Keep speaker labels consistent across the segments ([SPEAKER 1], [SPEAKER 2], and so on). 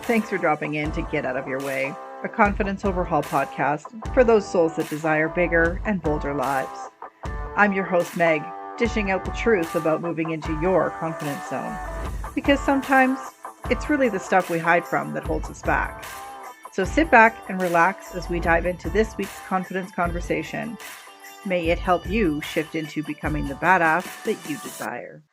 [SPEAKER 1] Thanks for dropping in to Get Out of Your Way, a confidence overhaul podcast for those souls that desire bigger and bolder lives. I'm your host, Meg, dishing out the truth about moving into your confidence zone. Because sometimes it's really the stuff we hide from that holds us back. So sit back and relax as we dive into this week's confidence conversation. May it help you shift into becoming the badass that you desire.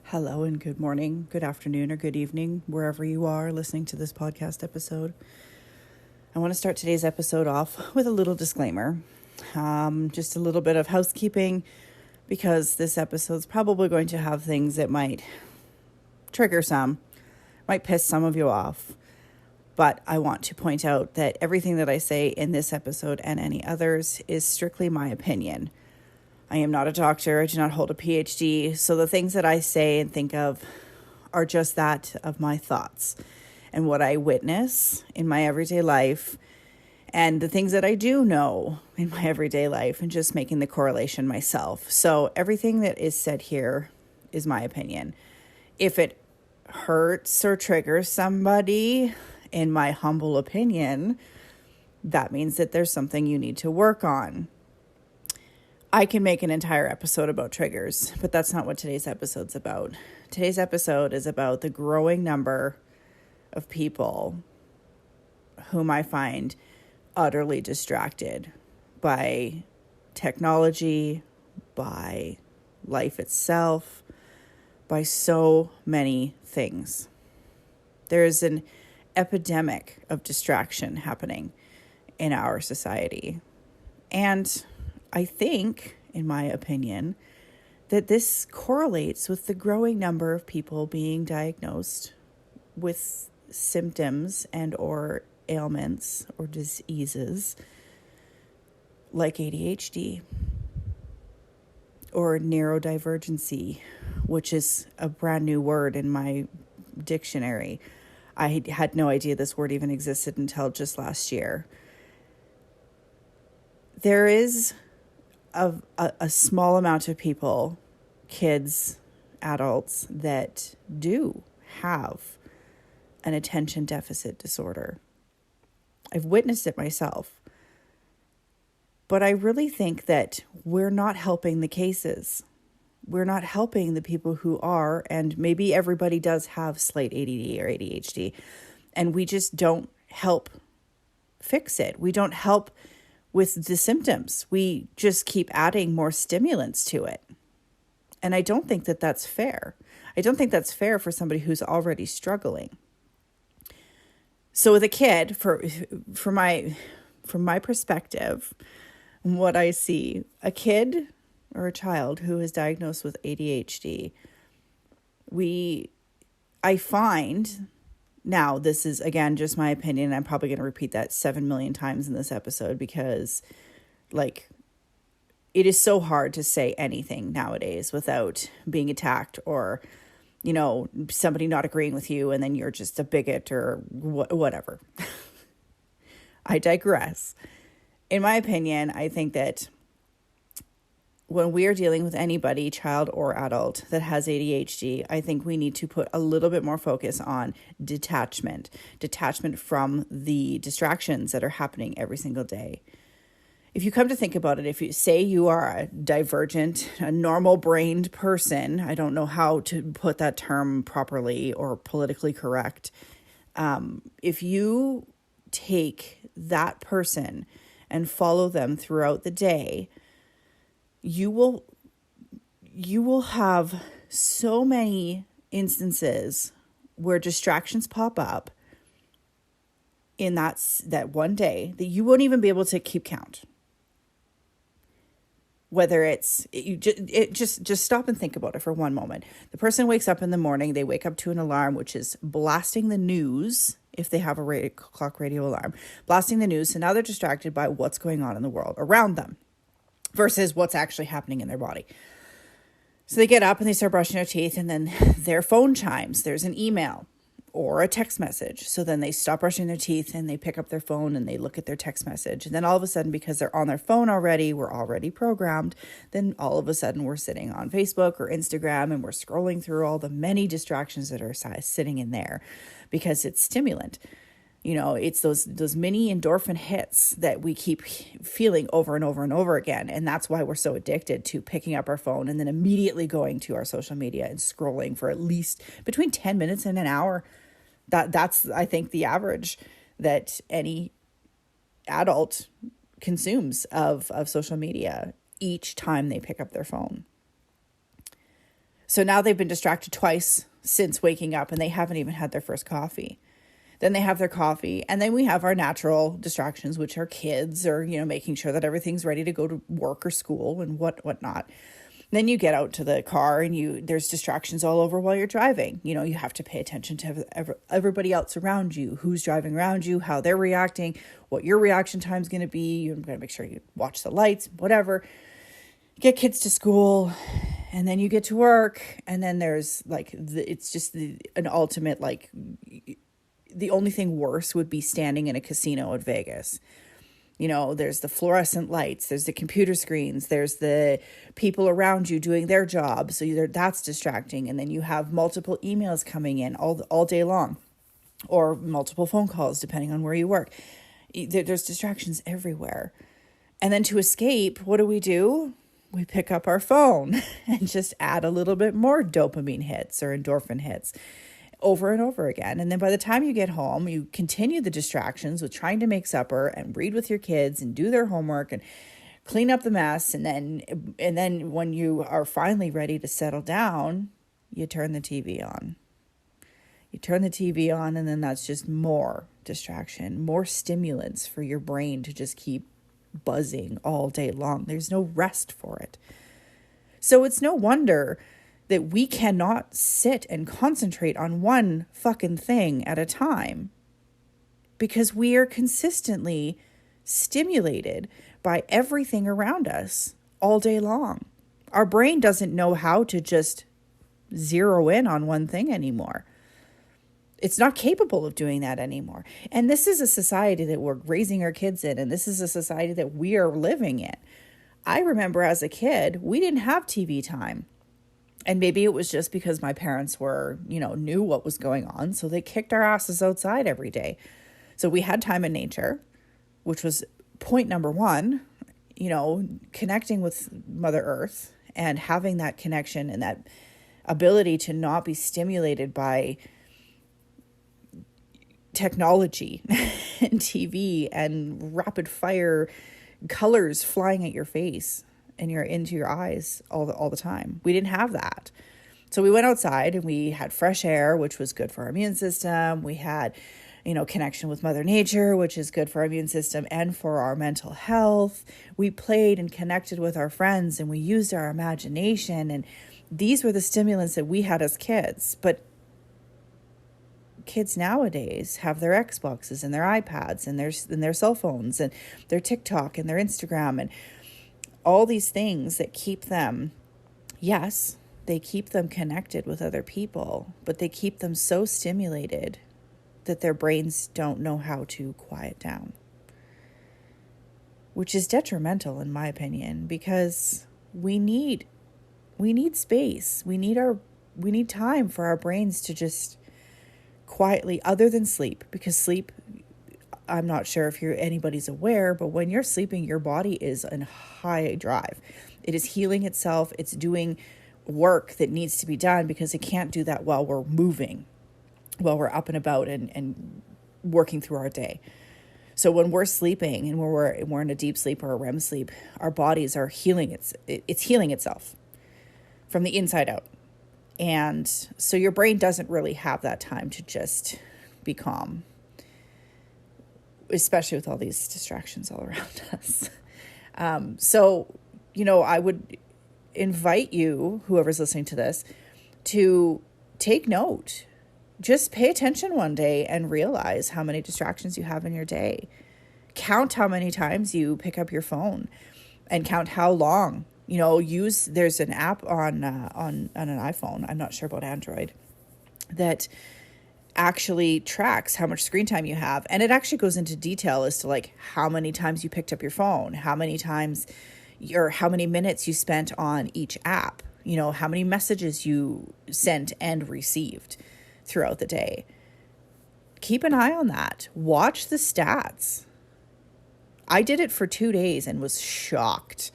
[SPEAKER 1] Hello and good morning, good afternoon, or good evening, wherever you are listening to this podcast episode. I want to start today's episode off with a little disclaimer, just a little bit of housekeeping, because this episode's probably going to have things that might trigger some, might piss some of you off. But I want to point out that everything that I say in this episode and any others is strictly my opinion. I am not a doctor. I do not hold a PhD. So the things that I say and think of are just that of my thoughts and what I witness in my everyday life and the things that I do know in my everyday life and just making the correlation myself. So everything that is said here is my opinion. If it hurts or triggers somebody, in my humble opinion, that means that there's something you need to work on. I can make an entire episode about triggers, but that's not what today's episode's about. Today's episode is about the growing number of people whom I find utterly distracted by technology, by life itself, by so many things. There's an epidemic of distraction happening in our society. And I think, in my opinion, that this correlates with the growing number of people being diagnosed with symptoms and or ailments or diseases like ADHD or neurodivergency, which is a brand new word in my dictionary. I had no idea this word even existed until just last year. There is a small amount of people, kids, adults, that do have an attention deficit disorder. I've witnessed it myself. But I really think that we're not helping the cases. We're not helping the people who are, and maybe everybody does have slight ADD or ADHD, and we just don't help fix it. We don't help with the symptoms. We just keep adding more stimulants to it. And I don't think that that's fair. I don't think that's fair for somebody who's already struggling. So with a kid, from my perspective, what I see, a kid or a child who is diagnosed with ADHD, I find, now this is again just my opinion, I'm probably going to repeat that 7 million times in this episode because it is so hard to say anything nowadays without being attacked or, somebody not agreeing with you and then you're just a bigot or whatever. I digress. In my opinion, I think that when we are dealing with anybody, child or adult, that has ADHD, I think we need to put a little bit more focus on detachment from the distractions that are happening every single day. If you come to think about it, if you say you are a divergent, a normal-brained person, I don't know how to put that term properly or politically correct. If you take that person and follow them throughout the day, you will have so many instances where distractions pop up in that one day that you won't even be able to keep count. Whether it's, just stop and think about it for one moment. The person wakes up in the morning, they wake up to an alarm, which is blasting the news, if they have a clock radio alarm, blasting the news. So now they're distracted by what's going on in the world around them versus what's actually happening in their body. So they get up and they start brushing their teeth, and then their phone chimes. There's an email or a text message. So then they stop brushing their teeth and they pick up their phone and they look at their text message. And then all of a sudden, because they're on their phone already, we're already programmed. Then all of a sudden we're sitting on Facebook or Instagram and we're scrolling through all the many distractions that are sitting in there because it's stimulant. It's those mini endorphin hits that we keep feeling over and over and over again. And that's why we're so addicted to picking up our phone and then immediately going to our social media and scrolling for at least between 10 minutes and an hour. That's, I think, the average that any adult consumes of social media each time they pick up their phone. So now they've been distracted twice since waking up and they haven't even had their first coffee. Then they have their coffee, and then we have our natural distractions, which are kids or, making sure that everything's ready to go to work or school and whatnot. Then you get out to the car and there's distractions all over while you're driving. You have to pay attention to everybody else around you, who's driving around you, how they're reacting, what your reaction time is going to be. You're going to make sure you watch the lights, whatever. Get kids to school, and then you get to work, and then there's it's just an ultimate the only thing worse would be standing in a casino at Vegas. There's the fluorescent lights, there's the computer screens, there's the people around you doing their job. So that's distracting. And then you have multiple emails coming in all day long, or multiple phone calls, depending on where you work. There's distractions everywhere. And then to escape, what do? We pick up our phone and just add a little bit more dopamine hits or endorphin hits over and over again. And then by the time you get home, you continue the distractions with trying to make supper and read with your kids and do their homework and clean up the mess. And then when you are finally ready to settle down, you turn the TV on. And then that's just more distraction, more stimulants for your brain to just keep buzzing all day long. There's no rest for it. So it's no wonder that we cannot sit and concentrate on one fucking thing at a time, because we are consistently stimulated by everything around us all day long. Our brain doesn't know how to just zero in on one thing anymore. It's not capable of doing that anymore. And this is a society that we're raising our kids in, and this is a society that we are living in. I remember as a kid, we didn't have TV time. And maybe it was just because my parents were, knew what was going on. So they kicked our asses outside every day. So we had time in nature, which was point number one, connecting with Mother Earth and having that connection and that ability to not be stimulated by technology and TV and rapid fire colors flying at your face and into your eyes all the time. We didn't have that. So we went outside and we had fresh air, which was good for our immune system. We had, connection with Mother Nature, which is good for our immune system and for our mental health. We played and connected with our friends and we used our imagination. And these were the stimulants that we had as kids. But kids nowadays have their Xboxes and their iPads and their cell phones and their TikTok and their Instagram and all these things that keep them, yes, they keep them connected with other people, but they keep them so stimulated that their brains don't know how to quiet down, which is detrimental in my opinion, because we need space. We need time for our brains to just quietly, other than sleep, because sleep, I'm not sure if anybody's aware, but when you're sleeping, your body is in high drive. It is healing itself. It's doing work that needs to be done because it can't do that while we're moving, while we're up and about and working through our day. So when we're sleeping and we're in a deep sleep or a REM sleep, our bodies are healing. It's healing itself from the inside out. And so your brain doesn't really have that time to just be calm, especially with all these distractions all around us. So, I would invite you, whoever's listening to this, to take note. Just pay attention one day and realize how many distractions you have in your day. Count how many times you pick up your phone and count how long. There's an app on an iPhone, I'm not sure about Android, that actually tracks how much screen time you have. And it actually goes into detail as to like how many times you picked up your phone, how many times or how many minutes you spent on each app, you know, how many messages you sent and received throughout the day. Keep an eye on that. Watch the stats. I did it for 2 days and was shocked.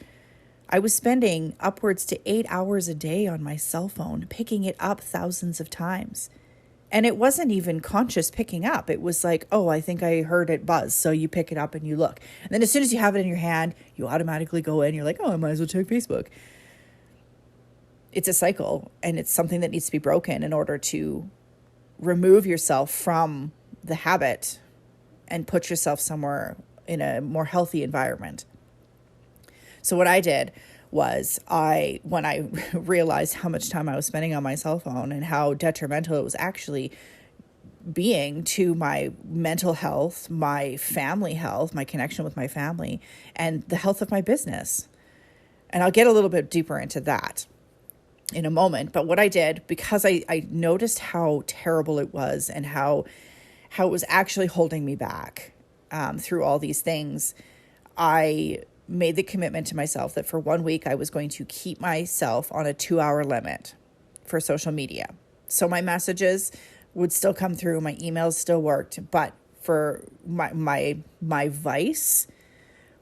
[SPEAKER 1] I was spending upwards to 8 hours a day on my cell phone, picking it up thousands of times. And it wasn't even conscious picking up. It was like, oh, I think I heard it buzz. So you pick it up and you look. And then as soon as you have it in your hand, you automatically go in. You're like, oh, I might as well check Facebook. It's a cycle, and it's something that needs to be broken in order to remove yourself from the habit and put yourself somewhere in a more healthy environment. So what I did was when I realized how much time I was spending on my cell phone and how detrimental it was actually being to my mental health, my family health, my connection with my family, and the health of my business. And I'll get a little bit deeper into that in a moment. But what I did, because I noticed how terrible it was and how it was actually holding me back through all these things, I made the commitment to myself that for 1 week I was going to keep myself on a 2-hour limit for social media. So my messages would still come through, my emails still worked, but for my vice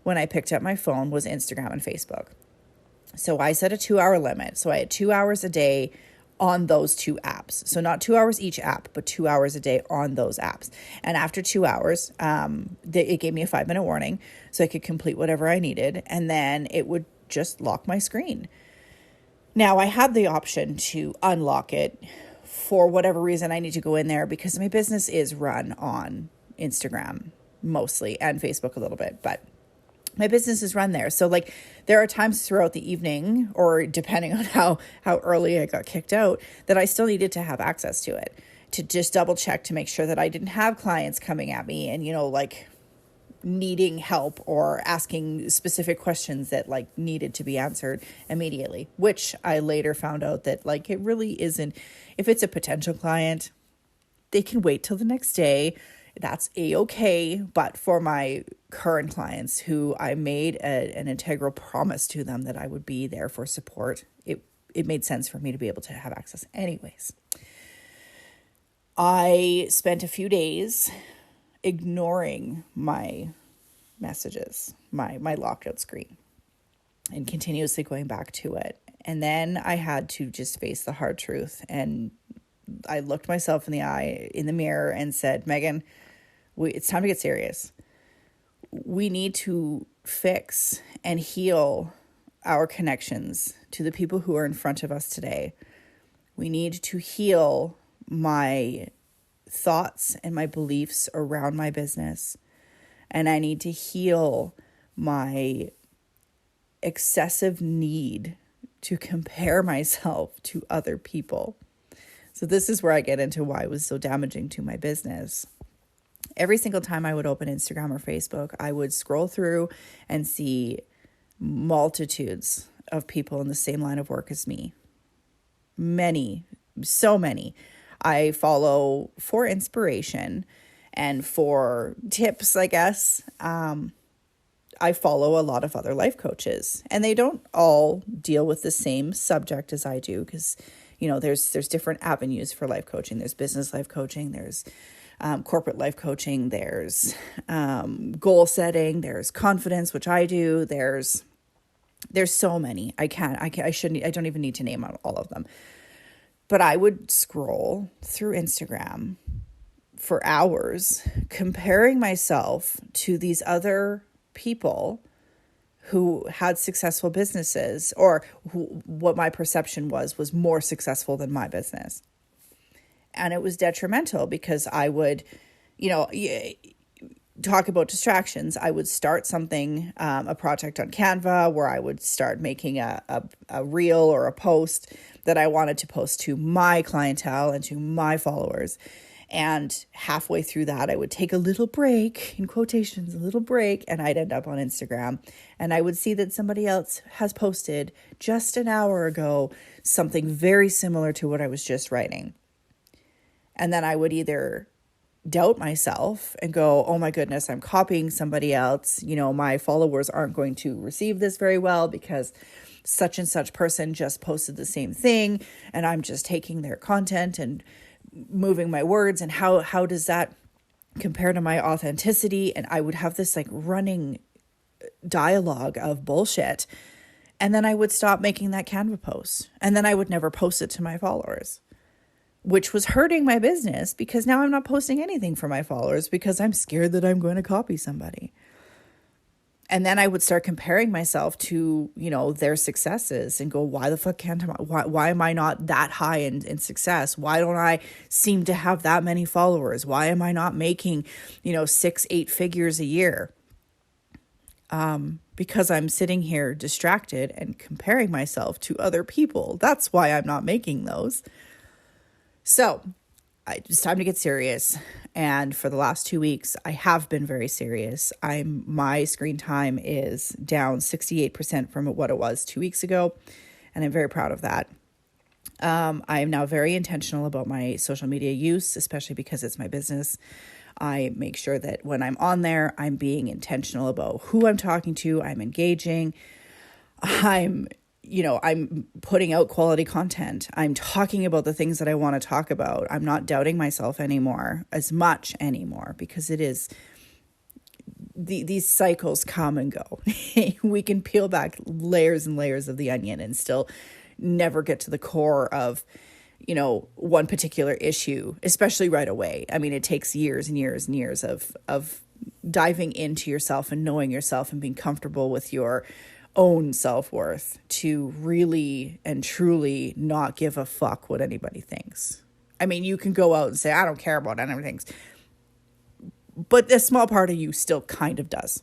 [SPEAKER 1] when I picked up my phone was Instagram and Facebook. So I set a 2-hour limit. So I had 2 hours a day on those two apps. So not 2 hours each app, but 2 hours a day on those apps. And after 2 hours, it gave me a 5-minute warning so I could complete whatever I needed. And then it would just lock my screen. Now I had the option to unlock it for whatever reason I need to go in there, because my business is run on Instagram mostly and Facebook a little bit, but my business is run there. So like there are times throughout the evening, or depending on how early I got kicked out, that I still needed to have access to it, to just double check to make sure that I didn't have clients coming at me and, you know, like needing help or asking specific questions that like needed to be answered immediately, which I later found out that like it really isn't. If it's a potential client, they can wait till the next day. That's a-okay. But for my current clients who I made an integral promise to them that I would be there for support, it made sense for me to be able to have access anyways. I spent a few days ignoring my messages, my lockout screen, and continuously going back to it. And then I had to just face the hard truth. And I looked myself in the eye, in the mirror, and said, Megan, it's time to get serious. We need to fix and heal our connections to the people who are in front of us today. We need to heal my thoughts and my beliefs around my business. And I need to heal my excessive need to compare myself to other people. So this is where I get into why it was so damaging to my business. Every single time I would open Instagram or Facebook, I would scroll through and see multitudes of people in the same line of work as me. Many, so many. I follow for inspiration and for tips, I guess. I follow a lot of other life coaches, and they don't all deal with the same subject as I do, because, you know, there's different avenues for life coaching. There's business life coaching, there's corporate life coaching, there's goal setting, there's confidence, which I do. There's so many. I don't even need to name all of them. But I would scroll through Instagram for hours, comparing myself to these other people who had successful businesses, or what my perception was more successful than my business. And it was detrimental, because I would, you know, talk about distractions. I would start something, a project on Canva, where I would start making a reel or a post that I wanted to post to my clientele and to my followers. And halfway through that, I would take a little break, in quotations, a little break, and I'd end up on Instagram. And I would see that somebody else has posted just an hour ago something very similar to what I was just writing. And then I would either doubt myself and go, oh my goodness, I'm copying somebody else. My followers aren't going to receive this very well because such and such person just posted the same thing, and I'm just taking their content and moving my words. And how does that compare to my authenticity? And I would have this like running dialogue of bullshit. And then I would stop making that Canva post. And then I would never post it to my followers, which was hurting my business because now I'm not posting anything for my followers because I'm scared that I'm going to copy somebody. And then I would start comparing myself to, their successes and go, why the fuck can't I, why am I not that high in success? Why don't I seem to have that many followers? Why am I not making, 6-8 figures a year? Because I'm sitting here distracted and comparing myself to other people. That's why I'm not making those. So it's time to get serious. And for the last 2 weeks, I have been very serious. My screen time is down 68% from what it was 2 weeks ago. And I'm very proud of that. I am now very intentional about my social media use, especially because it's my business. I make sure that when I'm on there, I'm being intentional about who I'm talking to. I'm engaging. I'm putting out quality content. I'm talking about the things that I want to talk about. I'm not doubting myself as much anymore, because it is, these cycles come and go. We can peel back layers and layers of the onion and still never get to the core of, one particular issue, especially right away. I mean, it takes years and years and years of diving into yourself and knowing yourself and being comfortable with your own self-worth to really and truly not give a fuck what anybody thinks. I mean, you can go out and say, I don't care about anything, but a small part of you still kind of does.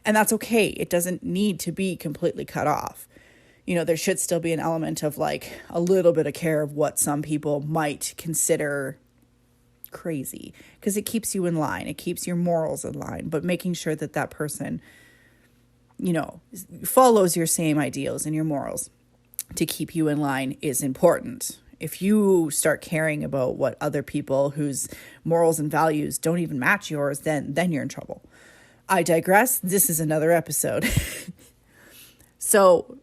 [SPEAKER 1] And that's okay. It doesn't need to be completely cut off. There should still be an element of like a little bit of care of what some people might consider crazy, because it keeps you in line. It keeps your morals in line, but making sure that that person, follows your same ideals and your morals to keep you in line is important. If you start caring about what other people whose morals and values don't even match yours, then you're in trouble. I digress. This is another episode. So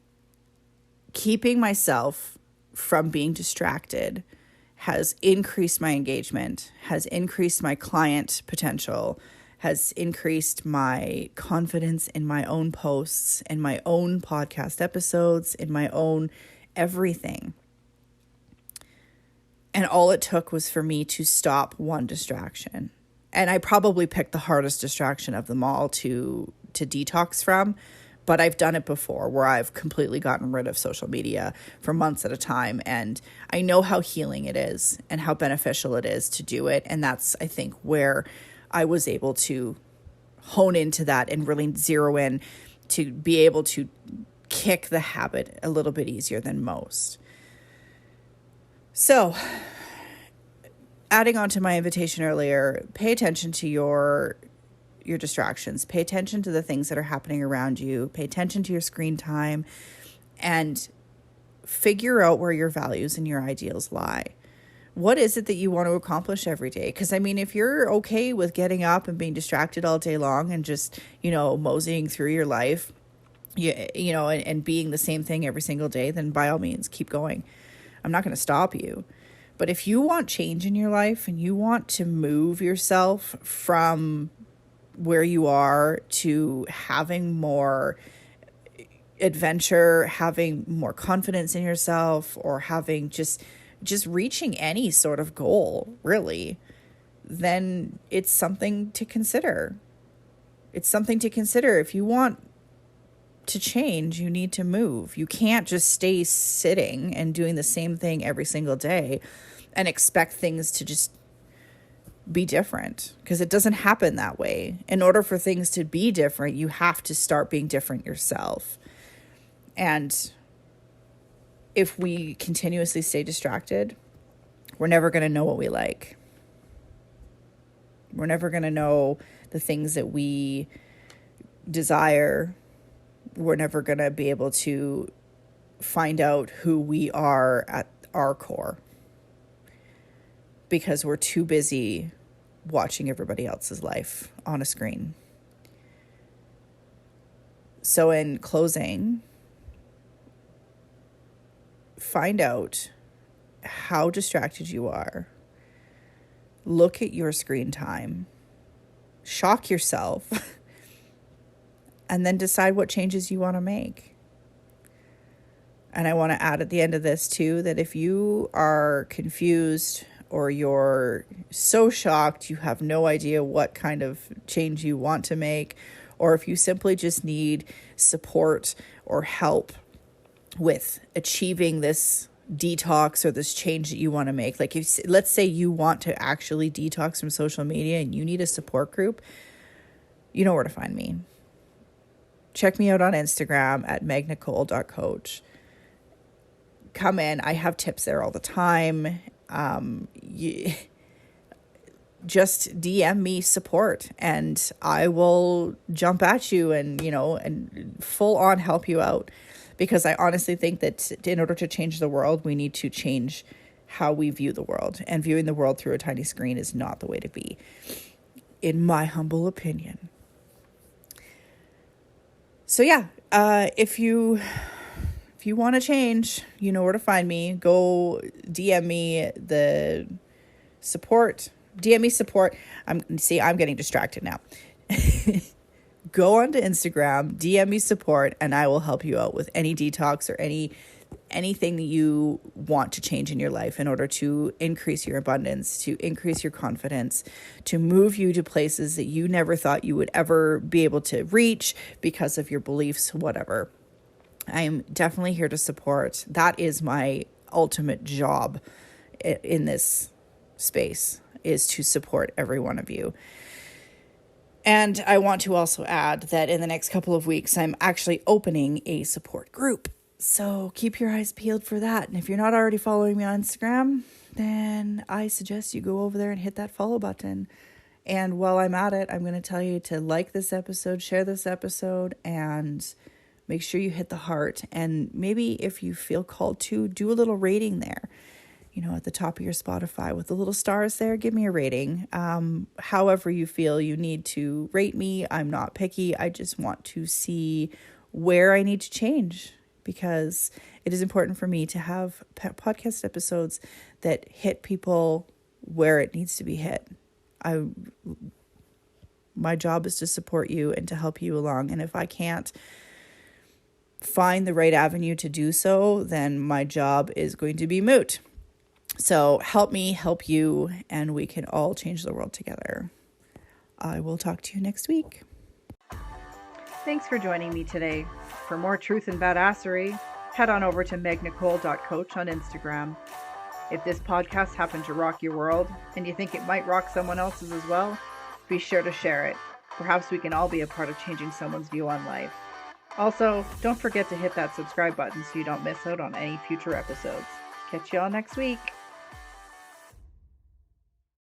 [SPEAKER 1] keeping myself from being distracted has increased my engagement, has increased my client potential, has increased my confidence in my own posts, in my own podcast episodes, in my own everything. And all it took was for me to stop one distraction. And I probably picked the hardest distraction of them all to detox from. But I've done it before where I've completely gotten rid of social media for months at a time. And I know how healing it is and how beneficial it is to do it. And that's, I think, where I was able to hone into that and really zero in to be able to kick the habit a little bit easier than most. So, adding on to my invitation earlier, pay attention to your distractions. Pay attention to the things that are happening around you. Pay attention to your screen time and figure out where your values and your ideals lie. What is it that you want to accomplish every day? Because, I mean, if you're okay with getting up and being distracted all day long and just, moseying through your life, and being the same thing every single day, then by all means, keep going. I'm not going to stop you. But if you want change in your life and you want to move yourself from where you are to having more adventure, having more confidence in yourself, or having just reaching any sort of goal, really, then it's something to consider. It's something to consider. If you want to change, you need to move. You can't just stay sitting and doing the same thing every single day and expect things to just be different, because it doesn't happen that way. In order for things to be different, you have to start being different yourself. And if we continuously stay distracted, we're never going to know what we like. We're never going to know the things that we desire. We're never going to be able to find out who we are at our core. because we're too busy watching everybody else's life on a screen. So in closing, find out how distracted you are. Look at your screen time. Shock yourself. And then decide what changes you want to make. And I want to add at the end of this too, that if you are confused or you're so shocked you have no idea what kind of change you want to make, or if you simply just need support or help with achieving this detox or this change that you want to make, like if, let's say you want to actually detox from social media and you need a support group, you know where to find me. Check me out on Instagram at megnicole.coach. Come in. I have tips there all the time. Just DM me support and I will jump at you and full on help you out, because I honestly think that in order to change the world, we need to change how we view the world, and viewing the world through a tiny screen is not the way to be, in my humble opinion. So yeah, if you want to change, you know where to find me. Go DM me the support. DM me support. I'm getting distracted now. Go onto Instagram, DM me support, and I will help you out with any detox or anything that you want to change in your life in order to increase your abundance, to increase your confidence, to move you to places that you never thought you would ever be able to reach because of your beliefs, whatever. I'm definitely here to support. That is my ultimate job in this space, is to support every one of you. And I want to also add that in the next couple of weeks, I'm actually opening a support group. So keep your eyes peeled for that. And if you're not already following me on Instagram, then I suggest you go over there and hit that follow button. And while I'm at it, I'm going to tell you to like this episode, share this episode, and make sure you hit the heart. And maybe if you feel called to, do a little rating there. At the top of your Spotify with the little stars there, give me a rating. However you feel you need to rate me. I'm not picky. I just want to see where I need to change, because it is important for me to have podcast episodes that hit people where it needs to be hit. My job is to support you and to help you along. And if I can't find the right avenue to do so, then my job is going to be moot. So help me help you, and we can all change the world together. I will talk to you next week. Thanks for joining me today. For more truth and badassery, head on over to megnicole.coach on Instagram. If this podcast happened to rock your world and you think it might rock someone else's as well, be sure to share it. Perhaps we can all be a part of changing someone's view on life. Also, don't forget to hit that subscribe button so you don't miss out on any future episodes. Catch y'all next week.